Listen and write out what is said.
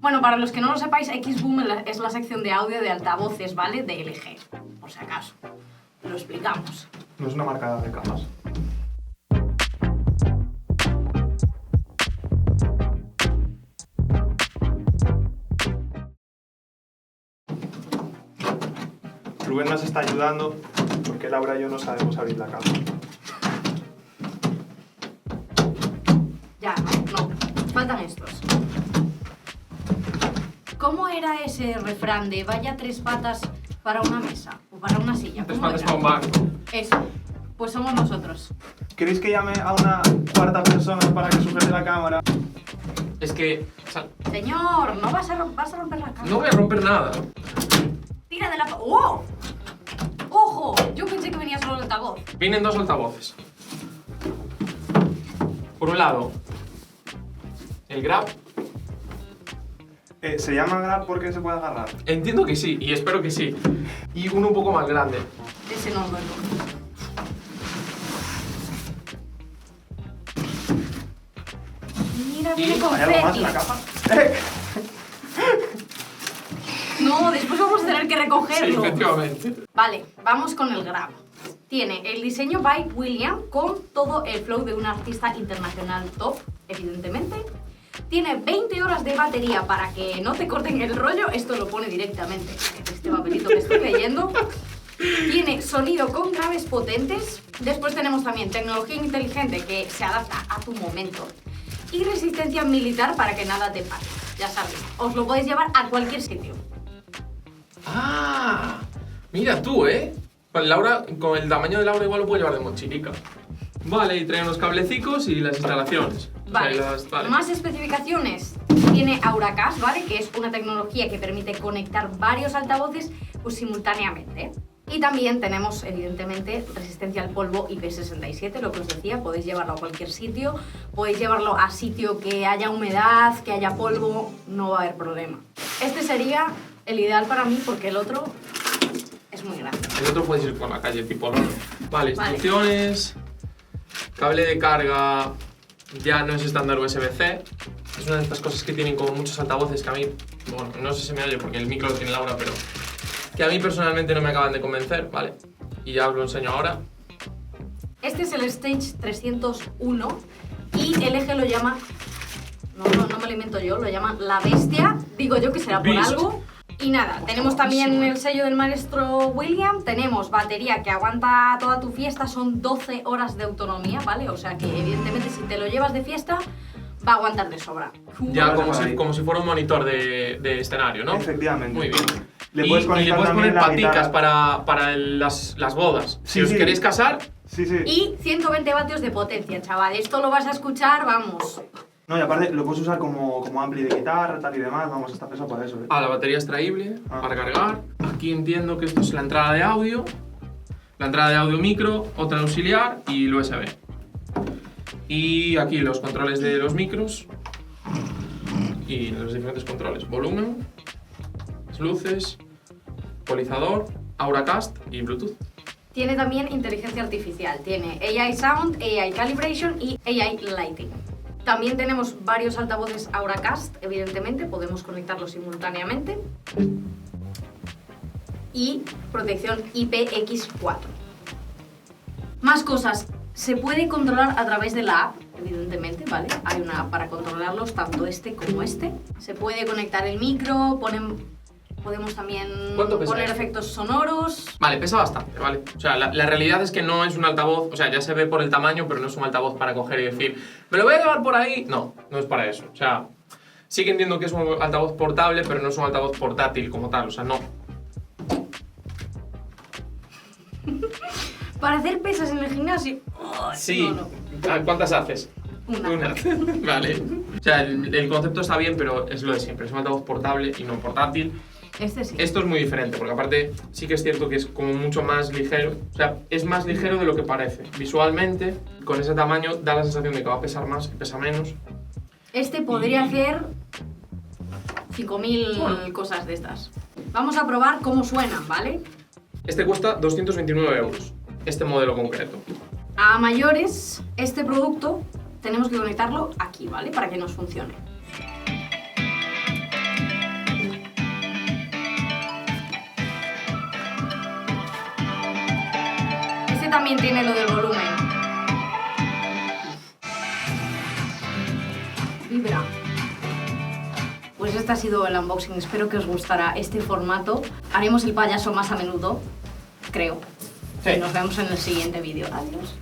Bueno, para los que no lo sepáis, Xboom es la sección de audio de altavoces, ¿vale? De LG, por si acaso. Lo explicamos. No es una marca de cajas. Rubén nos está ayudando porque Laura y yo no sabemos abrir la caja. Ya, no. Faltan estos. ¿Cómo era ese refrán de vaya 3 patas para una mesa o para una silla? 3 ¿Cómo patas era? para un banco. Eso. Pues somos nosotros. ¿Queréis que llame a una cuarta persona para que sujete la cámara? Es que, o sea, Señor, no vas a romper la cámara. no voy a romper nada. Tira de la... ¡Oh! ¡Ojo! Yo pensé que venía solo el altavoz. Vienen 2 altavoces. Por un lado, el grab. ¿Se llama grab porque se puede agarrar? Entiendo que sí, y espero que sí. Y uno un poco más grande. Ese no lo veo. Mira, viene ¿Y con ¿Hay algo más en la caja? No, después vamos a tener que Sí, recogerlo. efectivamente. Vale, vamos con el grab. Tiene el diseño by William con todo el flow de un artista internacional top, evidentemente. Tiene 20 horas de batería para que no te corten el rollo. Esto lo pone directamente en este papelito que estoy leyendo. Tiene sonido con graves potentes. Después tenemos también tecnología inteligente que se adapta a tu momento. Y resistencia militar para que nada te pare. Ya sabéis, os lo podéis llevar a cualquier sitio. Ah, mira tú, ¿eh? Laura, con el tamaño de Laura igual lo puedo llevar de mochilica. Vale, y trae unos cablecicos y las instalaciones. Vale. O sea, vale. Más especificaciones. Tiene Auracast, ¿vale? Que es una tecnología que permite conectar varios altavoces pues, simultáneamente. Y también tenemos, evidentemente, resistencia al polvo IP67, lo que os decía, podéis llevarlo a cualquier sitio, podéis llevarlo a sitio que haya humedad, que haya polvo, no va a haber problema. Este sería el ideal para mí porque el otro es muy grande. El otro puedes ir por la calle, tipo loro. Vale, instrucciones. Cable de carga ya no es estándar USB-C. Es una de estas cosas que tienen como muchos altavoces que a mí, bueno, no sé si me oye porque el micro lo tiene Laura, pero que a mí personalmente no me acaban de convencer, ¿vale? Y ya os lo enseño ahora. Este es el Stage 301 y LG lo llama, no me lo invento yo, lo llama la bestia, digo yo que será por Beast. algo. Y nada, tenemos también el sello del maestro William, tenemos batería que aguanta toda tu fiesta, son 12 horas de autonomía, ¿vale? O sea que evidentemente si te lo llevas de fiesta, va a aguantar de sobra. Ya Vale. como si fuera un monitor de escenario, ¿no? Efectivamente. Muy bien. Le Y puedes le conectar puedes también poner la paticas guitarra. para las bodas. Sí, Si os sí. queréis casar, Sí, sí. Y 120 vatios de potencia, chaval, esto lo vas a escuchar, vamos. No, y aparte lo puedes usar como ampli de guitarra, tal y demás. Vamos, está pensado para eso, ¿eh? la batería extraíble Ah. para cargar. Aquí entiendo que esto es la entrada de audio. La entrada de audio micro, otra auxiliar y el USB. Y aquí los controles de los micros y los diferentes controles. Volumen, luces, ecualizador, Auracast y Bluetooth. Tiene también inteligencia artificial, tiene AI Sound, AI Calibration y AI Lighting. También tenemos varios altavoces Auracast, evidentemente, podemos conectarlos simultáneamente. Y protección IPX4. Más cosas, se puede controlar a través de la app, evidentemente, ¿vale? Hay una app para controlarlos, tanto este como este. Se puede conectar el micro, podemos también ¿Cuánto pesa poner esto? efectos sonoros. Vale, pesa bastante, ¿vale? O sea, la realidad es que no es un altavoz, o sea, ya se ve por el tamaño, pero no es un altavoz para coger y decir, ¿me lo voy a llevar por ahí? No, no es para eso. O sea, sí que entiendo que es un altavoz portable, pero no es un altavoz portátil como tal, o sea, no. Para hacer pesas en el gimnasio. Sí. No. ¿Cuántas haces? Una. Vale. O sea, el concepto está bien, pero es lo de siempre. Es un altavoz portable y no portátil. Este sí. Esto es muy diferente, porque aparte sí que es cierto que es como mucho más ligero. O sea, es más ligero de lo que parece. Visualmente, con ese tamaño, da la sensación de que va a pesar más y pesa menos. Este podría Y- hacer 5000 cosas de estas. Vamos a probar cómo suenan, ¿vale? Este cuesta 229 euros, este modelo concreto. A mayores, este producto tenemos que conectarlo aquí, ¿vale? Para que nos funcione. también tiene lo del volumen. Vibra. Pues este ha sido el unboxing, espero que os gustará este formato. Haremos el payaso más a menudo, creo. Sí. Y nos vemos en el siguiente vídeo. Adiós.